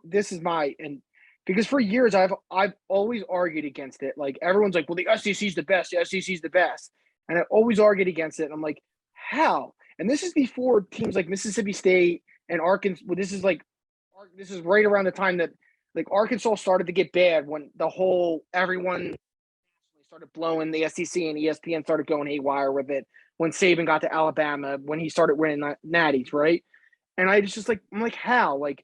this is my and because for years I've always argued against it. Like everyone's like, well, the SEC's the best. The SEC's the best, and I always argued against it. And I'm like, how? And this is before teams like Mississippi State and Arkansas. Well, this is right around the time that like Arkansas started to get bad when the whole everyone started blowing the SEC and ESPN started going haywire with it. When Saban got to Alabama, when he started winning natties, right? And I just like I'm like how like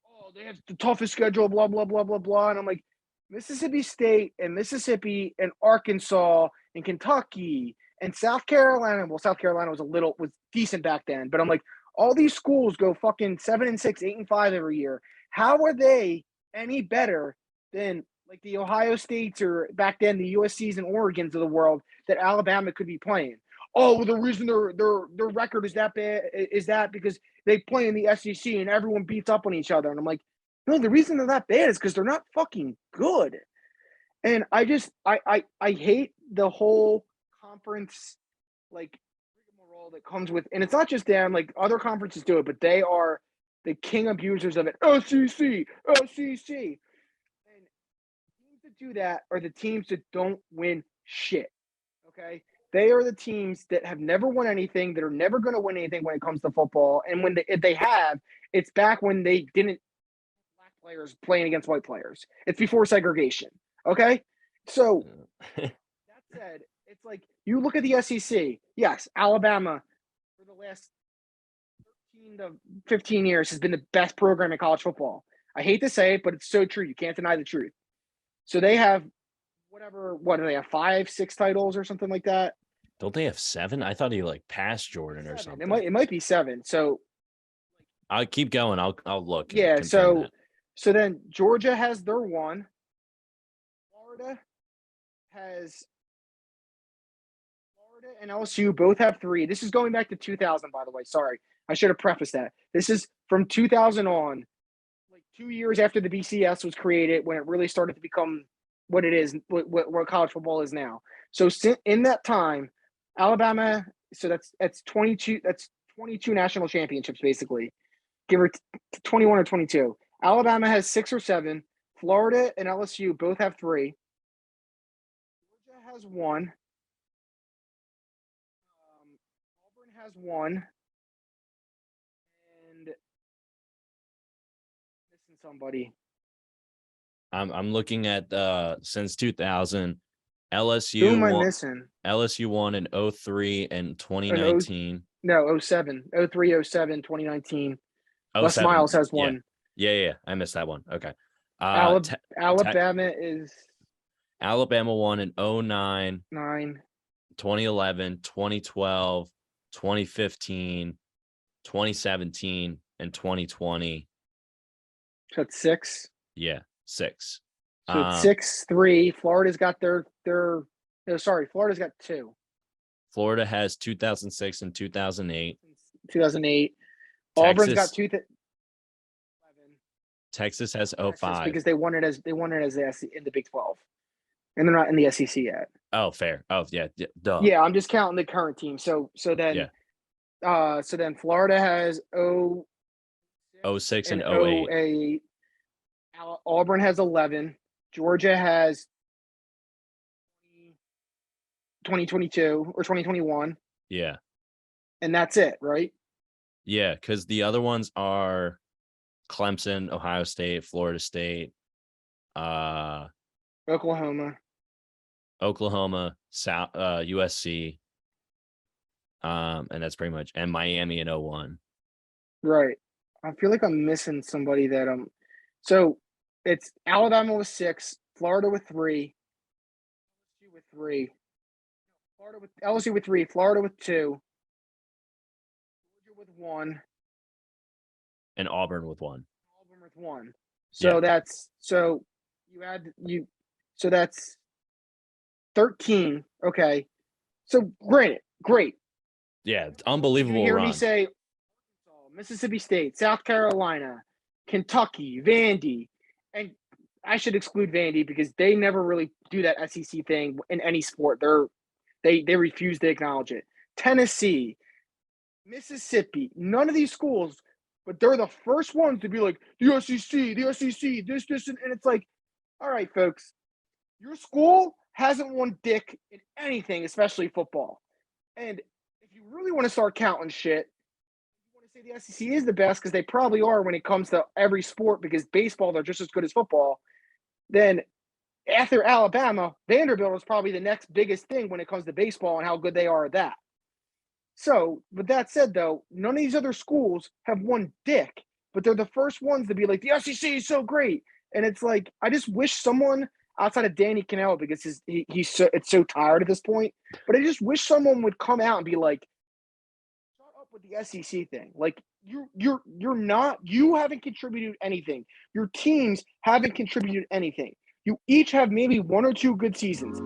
oh they have the toughest schedule, blah blah blah blah blah, and I'm like Mississippi State and Mississippi and Arkansas and Kentucky and South Carolina. Well, South Carolina was decent back then, but I'm like all these schools go fucking 7-6, 8-5 every year. How are they any better than like the Ohio States or back then the USC's and Oregons of the world that Alabama could be playing? Oh, well, the reason their record is that bad is that because they play in the SEC and everyone beats up on each other. And I'm like, no, the reason they're that bad is because they're not fucking good. And I hate the whole conference like rigmarole that comes with, and it's not just them. Like other conferences do it, but they are the king abusers of it. SEC, SEC. And teams that do that are the teams that don't win shit. Okay. They are the teams that have never won anything, that are never going to win anything when it comes to football. And if they have, it's back when they didn't black players playing against white players. It's before segregation. Okay. So that said, it's like you look at the SEC. Yes, Alabama for the last 13 to 15 years has been the best program in college football. I hate to say it, but it's so true. You can't deny the truth. So they have what do they have? 5, 6 titles or something like that? Don't they have 7? I thought he like passed Jordan or something. It might be 7. So I'll keep going. I'll look. Yeah. So then Georgia has their 1. Florida and LSU both have 3. This is going back to 2000, by the way. Sorry, I should have prefaced that. This is from 2000 on, like 2 years after the BCS was created, when it really started to become what it is, what college football is now. So in that time, Alabama. So that's 22. That's 22 national championships, basically. Give her 21 or 22. Alabama has 6 or 7. Florida and LSU both have 3. Georgia has 1. Auburn has 1. And missing somebody. I'm looking at since 2000, LSU. Who am I missing? LSU won in 03 and 2019. No, 07, 03, 07, 2019. Les 07. Miles has 1. Yeah. I missed that one. Okay. Alabama won in 09, 2011, 2012, 2015, 2017, and 2020. So it's 6. Yeah, 6. So it's 6-3. Florida's got Florida's got 2. Florida has 2006 and 2008. 2008. Auburn's got 2. Texas has 05 because they won it as in the Big 12, and they're not in the SEC yet. Oh, fair. Oh, yeah. Duh. Yeah, I'm just counting the current team. So then Florida has 06 and 08. Auburn has 11. Georgia has 2022 or 2021. Yeah. And that's it, right? Yeah, because the other ones are Clemson, Ohio State, Florida State, Oklahoma, South, USC, and that's pretty much, and Miami in 01. Right. I feel like I'm missing somebody that so it's Alabama with 6, Florida with 3, LSU with 3, Florida with 2, Georgia with 1, and Auburn with 1. So that's that's 13. Okay. So great. Yeah, unbelievable. You hear me say Mississippi State, South Carolina, Kentucky, Vandy, and I should exclude Vandy because they never really do that SEC thing in any sport. They refuse to acknowledge it. Tennessee, Mississippi, none of these schools but they're the first ones to be like, the SEC, this, and it's like, all right, folks, your school hasn't won dick in anything, especially football. And if you really want to start counting shit, you want to say the SEC is the best because they probably are when it comes to every sport because baseball, they're just as good as football. Then after Alabama, Vanderbilt is probably the next biggest thing when it comes to baseball and how good they are at that. So, with that said, though, none of these other schools have won dick, but they're the first ones to be like, the SEC is so great. And it's like, I just wish someone outside of Danny Cannell, because he's so, it's so tired at this point, but I just wish someone would come out and be like, shut up with the SEC thing. Like, you're not, you haven't contributed anything. Your teams haven't contributed anything. You each have maybe one or two good seasons.